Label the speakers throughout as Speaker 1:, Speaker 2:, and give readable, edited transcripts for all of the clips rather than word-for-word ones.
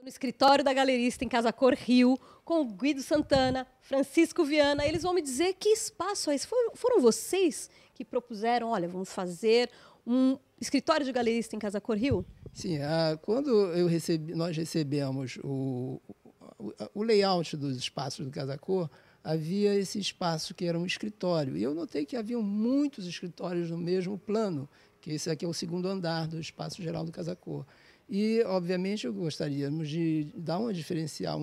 Speaker 1: No escritório da galerista em Casa Cor Rio, com o Guido Santana, Francisco Viana. Eles vão me dizer que espaço é esse. Foram vocês que propuseram, olha, vamos fazer um escritório de galerista em Casa Cor Rio?
Speaker 2: Sim, quando nós recebemos o layout dos espaços do Casa Cor, havia esse espaço que era um escritório. E eu notei que haviam muitos escritórios no mesmo plano, que esse aqui é o segundo andar do espaço geral do Casa Cor. E, obviamente, gostaríamos de dar um diferencial,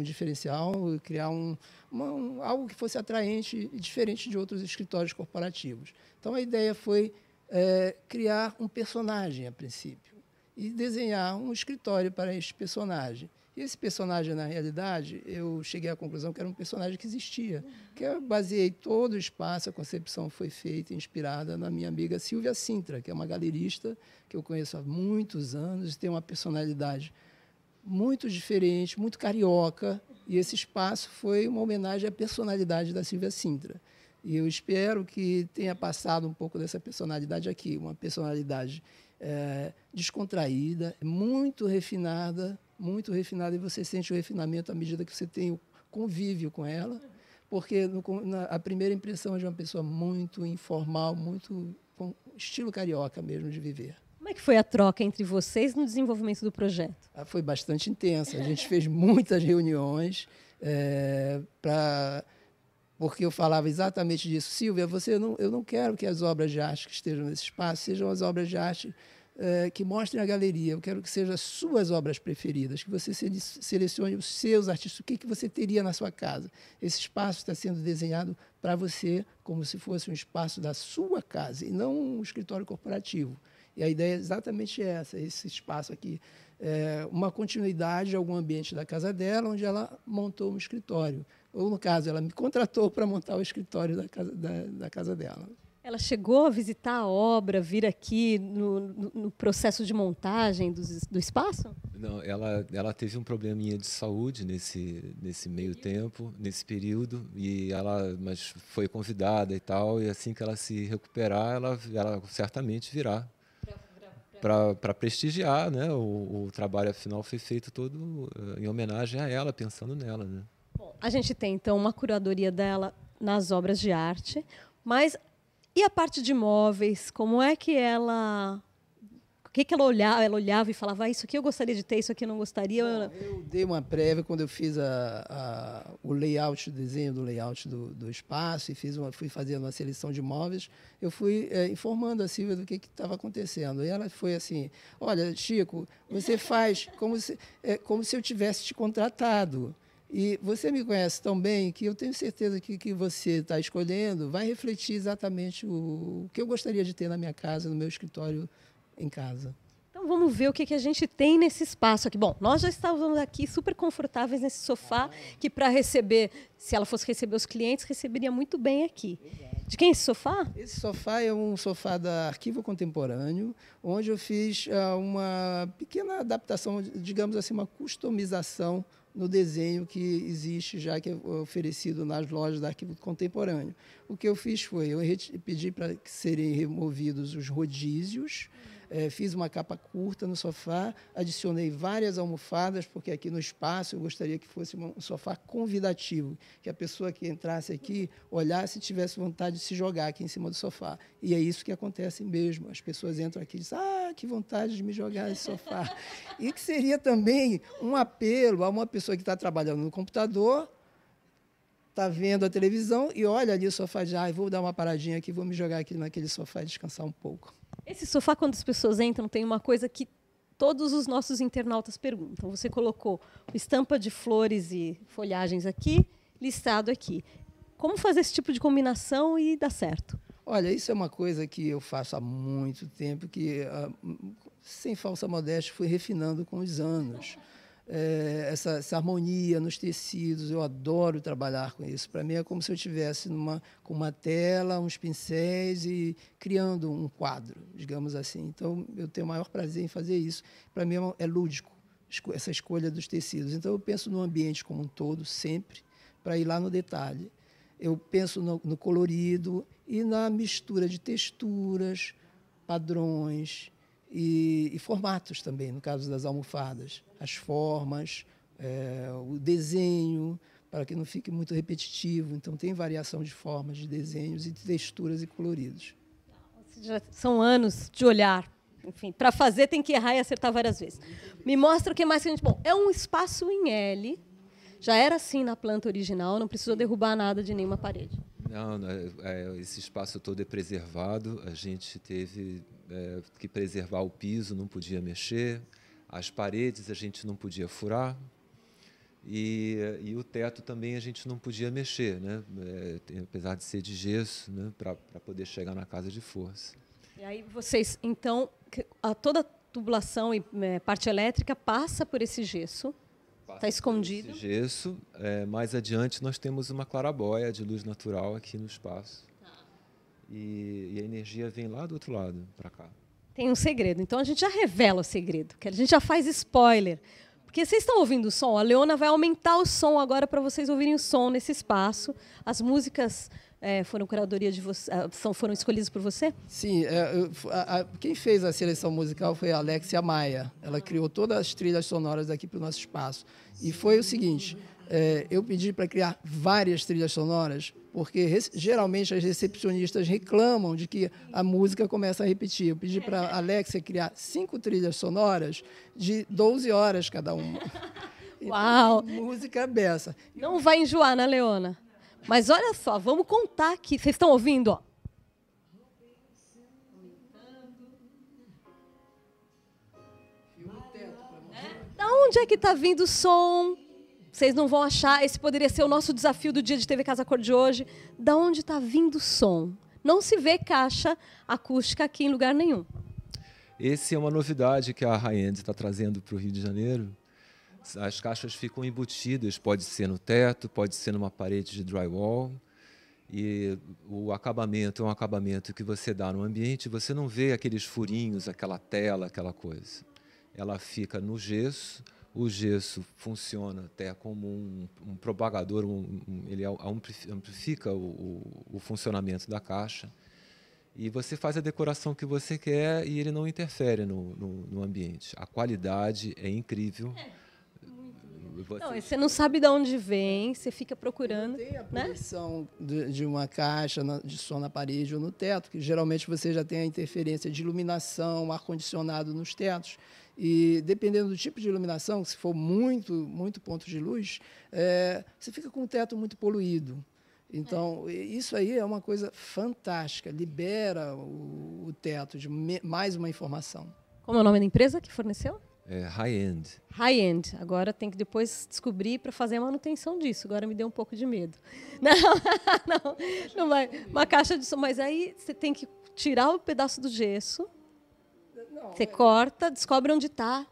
Speaker 2: criar algo que fosse atraente e diferente de outros escritórios corporativos. Então, a ideia foi criar um personagem, a princípio, e desenhar um escritório para este personagem. E esse personagem, na realidade, eu cheguei à conclusão que era um personagem que existia, que eu baseei todo o espaço, a concepção foi feita, inspirada na minha amiga Silvia Sintra, que é uma galerista que eu conheço há muitos anos, tem uma personalidade muito diferente, muito carioca, e esse espaço foi uma homenagem à personalidade da Silvia Sintra. E eu espero que tenha passado um pouco dessa personalidade aqui, uma personalidade descontraída, muito refinada, e você sente o refinamento à medida que você tem o convívio com ela, porque a primeira impressão é de uma pessoa muito informal, muito com estilo carioca mesmo de viver.
Speaker 1: Como é que foi a troca entre vocês no desenvolvimento do projeto?
Speaker 2: Foi bastante intensa. A gente fez muitas reuniões porque eu falava exatamente disso. Silvia, eu não quero que as obras de arte que estejam nesse espaço sejam as obras de arte que mostrem a galeria. Eu quero que sejam as suas obras preferidas, que você selecione os seus artistas, o que você teria na sua casa. Esse espaço está sendo desenhado para você como se fosse um espaço da sua casa e não um escritório corporativo. E a ideia é exatamente essa, esse espaço aqui. Uma continuidade de algum ambiente da casa dela, onde ela montou um escritório. Ou, no caso, ela me contratou para montar o escritório da casa dela.
Speaker 1: Ela chegou a visitar a obra, vir aqui no processo de montagem do espaço?
Speaker 3: Não, ela teve um probleminha de saúde nesse meio tempo, nesse período, mas foi convidada e tal, e assim que ela se recuperar, ela certamente virá para prestigiar, né? O trabalho, afinal, foi feito todo em homenagem a ela, pensando nela, né?
Speaker 1: Bom, a gente tem, então, uma curadoria dela nas obras de arte, mas e a parte de móveis? Como é que ela... O que ela olhava? Ela olhava e falava, isso aqui eu gostaria de ter, isso aqui eu não gostaria.
Speaker 2: Bom, eu dei uma prévia quando eu fiz o layout, o desenho do layout do espaço, e fui fazendo uma seleção de móveis. Eu fui informando a Silvia do que estava acontecendo. E ela foi assim, olha, Chico, você faz como se eu tivesse te contratado. E você me conhece tão bem que eu tenho certeza que você está escolhendo vai refletir exatamente o que eu gostaria de ter na minha casa, no meu escritório em casa.
Speaker 1: Então vamos ver o que a gente tem nesse espaço aqui. Bom, nós já estávamos aqui super confortáveis nesse sofá, que para receber, se ela fosse receber os clientes, receberia muito bem aqui. De quem é esse sofá?
Speaker 2: Esse sofá é um sofá da Arquivo Contemporâneo, onde eu fiz uma pequena adaptação, digamos assim, uma customização no desenho que existe, já que é oferecido nas lojas da Arquivo Contemporâneo. O que eu fiz foi, eu pedi para que serem removidos os rodízios, fiz uma capa curta no sofá, adicionei várias almofadas, porque aqui no espaço eu gostaria que fosse um sofá convidativo, que a pessoa que entrasse aqui, olhasse e tivesse vontade de se jogar aqui em cima do sofá. E é isso que acontece mesmo. As pessoas entram aqui e dizem, que vontade de me jogar nesse sofá. E que seria também um apelo a uma pessoa que está trabalhando no computador, está vendo a televisão e olha ali o sofá de, vou dar uma paradinha aqui, vou me jogar aqui naquele sofá e descansar um pouco.
Speaker 1: Esse sofá, quando as pessoas entram, tem uma coisa que todos os nossos internautas perguntam. Você colocou estampa de flores e folhagens aqui, listado aqui. Como fazer esse tipo de combinação e dar certo?
Speaker 2: Olha, isso é uma coisa que eu faço há muito tempo, que, sem falsa modéstia, fui refinando com os anos. Essa harmonia nos tecidos, eu adoro trabalhar com isso. Para mim é como se eu estivesse com uma tela, uns pincéis e criando um quadro, digamos assim. Então, eu tenho o maior prazer em fazer isso. Para mim é lúdico, essa escolha dos tecidos. Então, eu penso no ambiente como um todo, sempre, para ir lá no detalhe. Eu penso no colorido e na mistura de texturas, padrões e formatos também, no caso das almofadas. As formas, o desenho, para que não fique muito repetitivo. Então, tem variação de formas de desenhos e de texturas e coloridos.
Speaker 1: Já são anos de olhar. Enfim, para fazer tem que errar e acertar várias vezes. Me mostra o que mais que a gente... Bom, é um espaço em L. Já era assim na planta original, não precisou derrubar nada de nenhuma parede.
Speaker 3: Não, esse espaço todo é preservado. A gente teve que preservar o piso, não podia mexer. As paredes a gente não podia furar. E o teto também a gente não podia mexer, né? Apesar de ser de gesso, né? Para poder chegar na casa de força.
Speaker 1: E aí vocês, então, toda a tubulação e parte elétrica passa por esse gesso, está escondido.
Speaker 3: Esse gesso, mais adiante nós temos uma clarabóia de luz natural aqui no espaço. E a energia vem lá do outro lado, para cá.
Speaker 1: Tem um segredo, então a gente já revela o segredo, que a gente já faz spoiler. Porque vocês estão ouvindo o som, a Leona vai aumentar o som agora para vocês ouvirem o som nesse espaço. As músicas foram curadoria de você, foram escolhidas por você?
Speaker 2: Sim, quem fez a seleção musical foi a Alexia Maia. Ela criou todas as trilhas sonoras aqui para o nosso espaço. E foi o seguinte, eu pedi para criar várias trilhas sonoras, porque geralmente as recepcionistas reclamam de que a música começa a repetir. Eu pedi para a Alexia criar 5 trilhas sonoras de 12 horas cada uma.
Speaker 1: Uau!
Speaker 2: Então, música beça.
Speaker 1: Não vai enjoar, né, Leona? Mas olha só, vamos contar aqui. Vocês estão ouvindo? Ó. Da onde é que está vindo o som? Vocês não vão achar. Esse poderia ser o nosso desafio do dia de TV Casa Cor de hoje. Da onde está vindo o som? Não se vê caixa acústica aqui em lugar nenhum.
Speaker 3: Essa é uma novidade que a High-End está trazendo para o Rio de Janeiro. As caixas ficam embutidas, pode ser no teto, pode ser numa parede de drywall. E o acabamento é um acabamento que você dá no ambiente, você não vê aqueles furinhos, aquela tela, aquela coisa. Ela fica no gesso, o gesso funciona até como um propagador, ele amplifica o funcionamento da caixa. E você faz a decoração que você quer e ele não interfere no ambiente. A qualidade é incrível.
Speaker 1: Não, você não sabe de onde vem, você fica procurando.
Speaker 2: Tem a posição de uma caixa de som na parede ou no teto, que geralmente você já tem a interferência de iluminação, ar-condicionado nos tetos. E dependendo do tipo de iluminação, se for muito ponto de luz, você fica com o teto muito poluído. Então, isso aí é uma coisa fantástica, libera o teto de mais uma informação.
Speaker 1: Como é o nome da empresa que forneceu?
Speaker 3: High-End.
Speaker 1: High-End. Agora tem que depois descobrir para fazer a manutenção disso. Agora me deu um pouco de medo. Não vai. Uma caixa de som. Mas aí você tem que tirar o pedaço do gesso. Você corta, descobre onde está.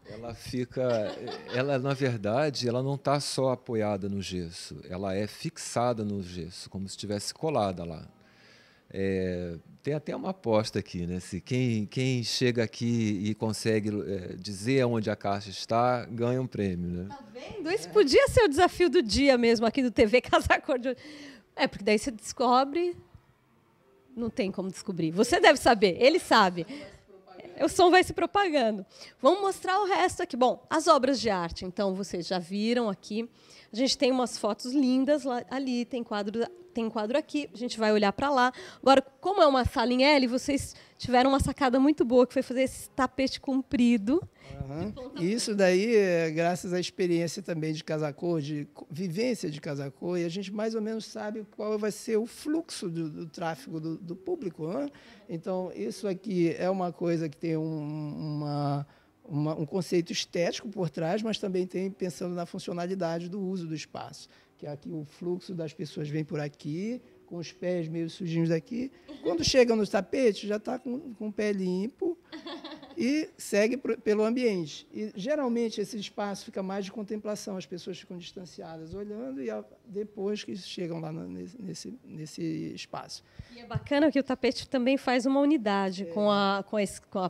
Speaker 3: Ela, na verdade, ela não está só apoiada no gesso. Ela é fixada no gesso, como se estivesse colada lá. Tem até uma aposta aqui, né? Se quem chega aqui e consegue dizer onde a caixa está, ganha um prêmio, né?
Speaker 1: Tá vendo? Esse podia ser o desafio do dia mesmo, aqui do TV Casa Cor de hoje. Porque daí você descobre... Não tem como descobrir. Você deve saber, ele sabe. O som vai se propagando. Vamos mostrar o resto aqui. Bom, as obras de arte, então, vocês já viram aqui. A gente tem umas fotos lindas lá, ali, tem quadro aqui, a gente vai olhar para lá. Agora, como é uma sala em L, vocês tiveram uma sacada muito boa, que foi fazer esse tapete comprido.
Speaker 2: Uhum. Isso daí é graças à experiência também de Casa Cor, de vivência de Casa Cor, e a gente mais ou menos sabe qual vai ser o fluxo do tráfego do público. Né? Então, isso aqui é uma coisa que tem um conceito estético por trás, mas também tem pensando na funcionalidade do uso do espaço. Que aqui o fluxo das pessoas vem por aqui, com os pés meio sujinhos daqui. Quando chegam nos tapetes, já está com o pé limpo e segue pelo ambiente. E, geralmente, esse espaço fica mais de contemplação, as pessoas ficam distanciadas, olhando, e depois que chegam lá nesse espaço.
Speaker 1: E é bacana que o tapete também faz uma unidade com a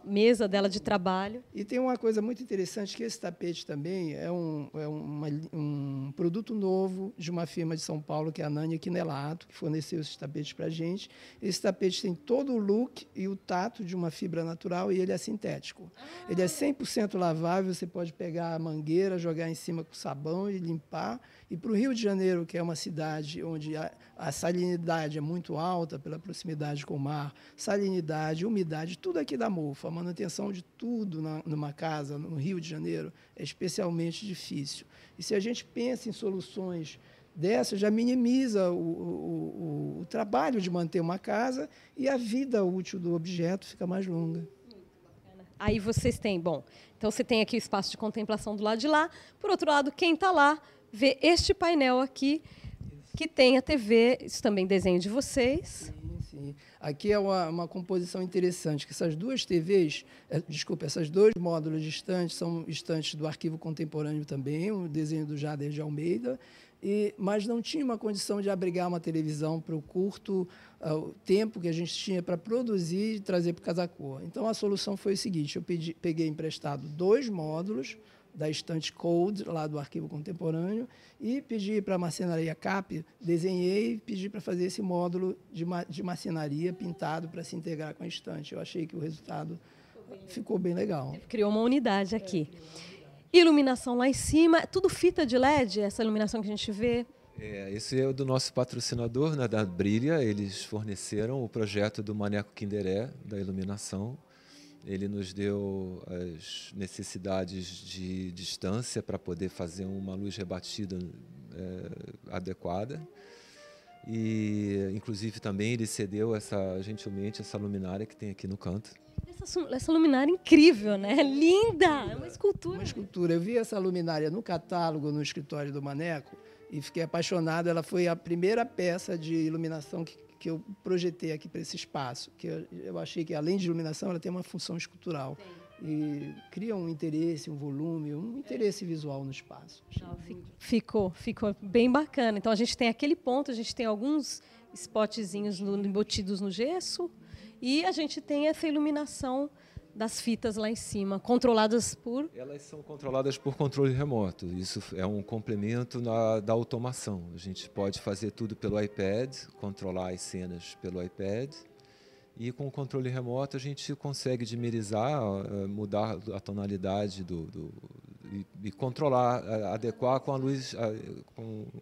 Speaker 1: mesa dela de trabalho.
Speaker 2: E tem uma coisa muito interessante, que esse tapete também é um produto novo de uma firma de São Paulo, que é a Nânia Quinelato, que forneceu esses tapetes para a gente. Esse tapete tem todo o look e o tato de uma fibra natural e ele é sintético. hermético. Ele é 100% lavável, você pode pegar a mangueira, jogar em cima com sabão e limpar. E para o Rio de Janeiro, que é uma cidade onde a salinidade é muito alta pela proximidade com o mar, salinidade, umidade, tudo aqui dá mofo. A manutenção de tudo numa casa, no Rio de Janeiro, é especialmente difícil. E se a gente pensa em soluções dessas, já minimiza o trabalho de manter uma casa e a vida útil do objeto fica mais longa.
Speaker 1: Aí vocês têm, bom, então você tem aqui o espaço de contemplação do lado de lá. Por outro lado, quem está lá vê este painel aqui, que tem a TV, isso também desenho de vocês.
Speaker 2: Sim. Aqui é uma composição interessante, que essas duas TVs, esses dois módulos de estantes são estantes do Arquivo Contemporâneo também, um desenho do Jader de Almeida, mas não tinha uma condição de abrigar uma televisão para o curto tempo que a gente tinha para produzir e trazer para o Casacor. Então, a solução foi o seguinte, eu peguei emprestado 2 módulos da estante Code, lá do Arquivo Contemporâneo, e pedi para a marcenaria CAP, desenhei e pedi para fazer esse módulo de marcenaria pintado para se integrar com a estante. Eu achei que o resultado ficou bem legal.
Speaker 1: Criou uma unidade aqui. Iluminação lá em cima, tudo fita de LED, essa iluminação que a gente vê?
Speaker 3: Esse é do nosso patrocinador, né, da Brilha. Eles forneceram o projeto do Maneco Kinderé, da iluminação. Ele nos deu as necessidades de distância para poder fazer uma luz rebatida adequada. E, inclusive, também ele cedeu gentilmente essa luminária que tem aqui no canto.
Speaker 1: Essa luminária incrível, né? Linda! É uma escultura.
Speaker 2: Uma escultura. Eu vi essa luminária no catálogo, no escritório do Maneco, e fiquei apaixonado. Ela foi a primeira peça de iluminação que eu projetei aqui para esse espaço, que eu achei que, além de iluminação, ela tem uma função escultural. E cria um interesse, um volume, um interesse visual no espaço.
Speaker 1: Ficou bem bacana. Então, a gente tem aquele ponto, a gente tem alguns spotzinhos embutidos no gesso, e a gente tem essa iluminação das fitas lá em cima, controladas por...
Speaker 3: Elas são controladas por controle remoto. Isso é um complemento da automação. A gente pode fazer tudo pelo iPad, controlar as cenas pelo iPad, e com o controle remoto a gente consegue dimerizar, mudar a tonalidade e controlar, adequar com a luz,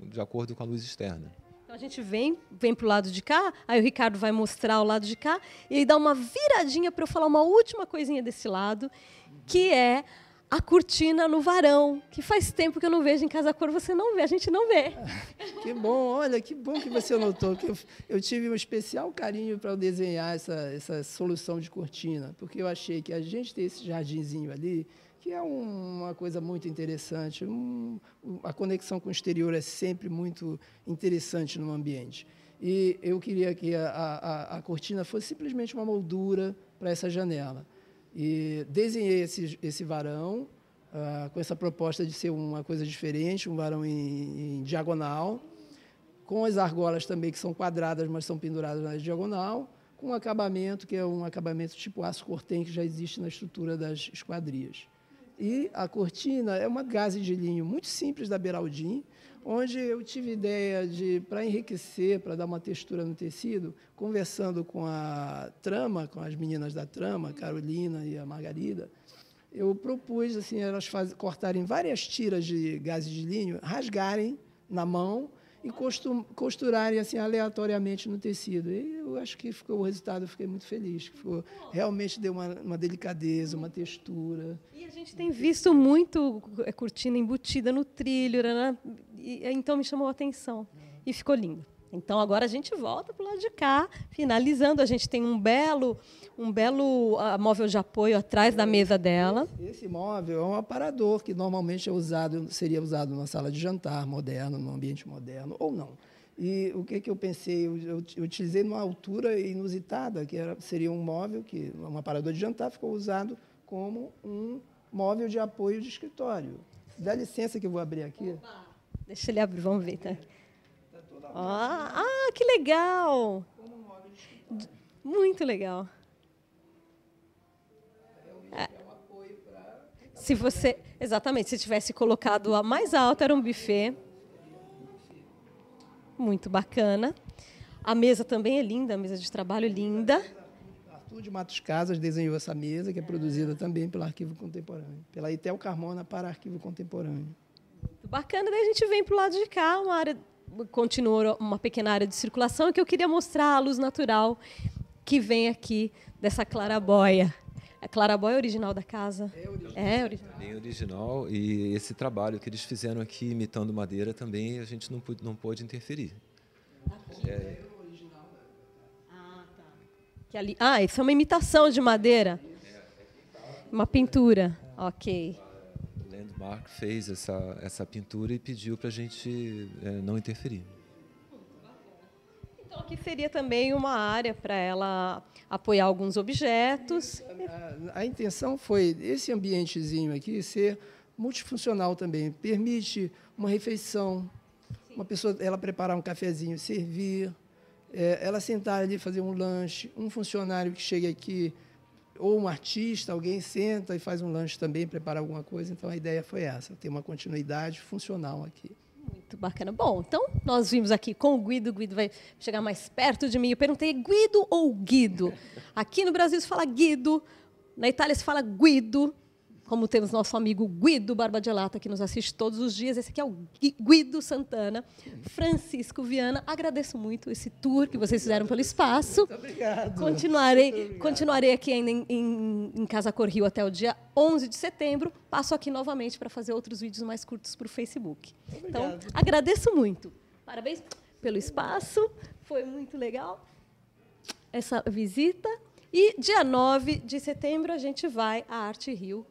Speaker 3: de acordo com a luz externa.
Speaker 1: Então a gente vem para o lado de cá, aí o Ricardo vai mostrar o lado de cá, e ele dá uma viradinha para eu falar uma última coisinha desse lado, que é a cortina no varão, que faz tempo que eu não vejo em Casacor, você não vê, a gente não vê.
Speaker 2: Que bom, olha, que bom que você notou, que eu tive um especial carinho para desenhar essa solução de cortina, porque eu achei que a gente ter esse jardinzinho ali, que é uma coisa muito interessante. A conexão com o exterior é sempre muito interessante no ambiente. E eu queria que a cortina fosse simplesmente uma moldura para essa janela. E desenhei esse varão com essa proposta de ser uma coisa diferente, um varão em diagonal, com as argolas também, que são quadradas, mas são penduradas na diagonal, com um acabamento, que é um acabamento tipo aço cortem, que já existe na estrutura das esquadrias. E a cortina é uma gaze de linho muito simples da Beraldin, onde eu tive ideia para enriquecer, para dar uma textura no tecido, conversando com a trama, com as meninas da trama, a Carolina e a Margarida, eu propus assim, elas cortarem várias tiras de gaze de linho, rasgarem na mão e costurarem assim, aleatoriamente no tecido. E eu acho que o resultado, eu fiquei muito feliz. Realmente deu uma delicadeza, uma textura.
Speaker 1: E a gente tem visto muito cortina embutida no trilho, né? Então me chamou a atenção. E ficou lindo. Então agora a gente volta para o lado de cá, finalizando. A gente tem um belo móvel de apoio atrás da mesa dela.
Speaker 2: Esse móvel é um aparador que normalmente seria usado numa sala de jantar moderna, num ambiente moderno, ou não. E o que eu pensei? Eu utilizei numa altura inusitada, que seria um móvel, um aparador de jantar ficou usado como um móvel de apoio de escritório. Dá licença que eu vou abrir aqui.
Speaker 1: Opa. Deixa ele abrir, vamos ver. Tá? Que legal! Muito legal. Exatamente, se tivesse colocado a mais alta, era um buffet. Muito bacana. A mesa também é linda, a mesa de trabalho linda.
Speaker 2: Arthur de Matos Casas desenhou essa mesa, que é produzida também pelo Arquivo Contemporâneo, pela Itel Carmona para Arquivo Contemporâneo.
Speaker 1: Bacana, daí a gente vem para o lado de cá, uma área, continua uma pequena área de circulação, que eu queria mostrar a luz natural que vem aqui dessa clarabóia. A clarabóia é original da casa? É original.
Speaker 3: Bem original, e esse trabalho que eles fizeram aqui, imitando madeira, também a gente não pôde interferir.
Speaker 1: Que ali, isso é uma imitação de madeira? Uma pintura, ok.
Speaker 3: O Landmark fez essa pintura e pediu para a gente não interferir.
Speaker 1: Então, aqui seria também uma área para ela apoiar alguns objetos.
Speaker 2: A intenção foi esse ambientezinho aqui ser multifuncional também. Permite uma refeição, uma pessoa ela preparar um cafezinho, servir, ela sentar ali, fazer um lanche, um funcionário que chega aqui, ou um artista, alguém senta e faz um lanche também, prepara alguma coisa. Então, a ideia foi essa, ter uma continuidade funcional aqui.
Speaker 1: Muito bacana. Bom, então, nós vimos aqui com o Guido vai chegar mais perto de mim. Eu perguntei, Guido ou Guido? Aqui no Brasil se fala Guido, na Itália se fala Guido, como temos nosso amigo Guido Barbagelata, que nos assiste todos os dias. Esse aqui é o Guido Santana. Francisco Viana, agradeço muito esse tour que vocês fizeram pelo espaço.
Speaker 2: Muito obrigado.
Speaker 1: Continuarei aqui ainda em Casa Cor Rio até o dia 11 de setembro. Passo aqui novamente para fazer outros vídeos mais curtos para o Facebook. Então, agradeço muito. Parabéns pelo espaço. Foi muito legal essa visita. E dia 9 de setembro a gente vai à Arte Rio.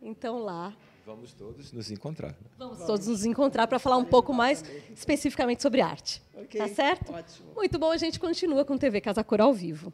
Speaker 1: Então, lá...
Speaker 3: Vamos todos nos encontrar.
Speaker 1: Vamos todos nos encontrar para falar um pouco mais especificamente sobre arte.
Speaker 2: Okay,
Speaker 1: tá certo?
Speaker 2: Ótimo.
Speaker 1: Muito bom, a gente continua com TV Casa Cor ao vivo.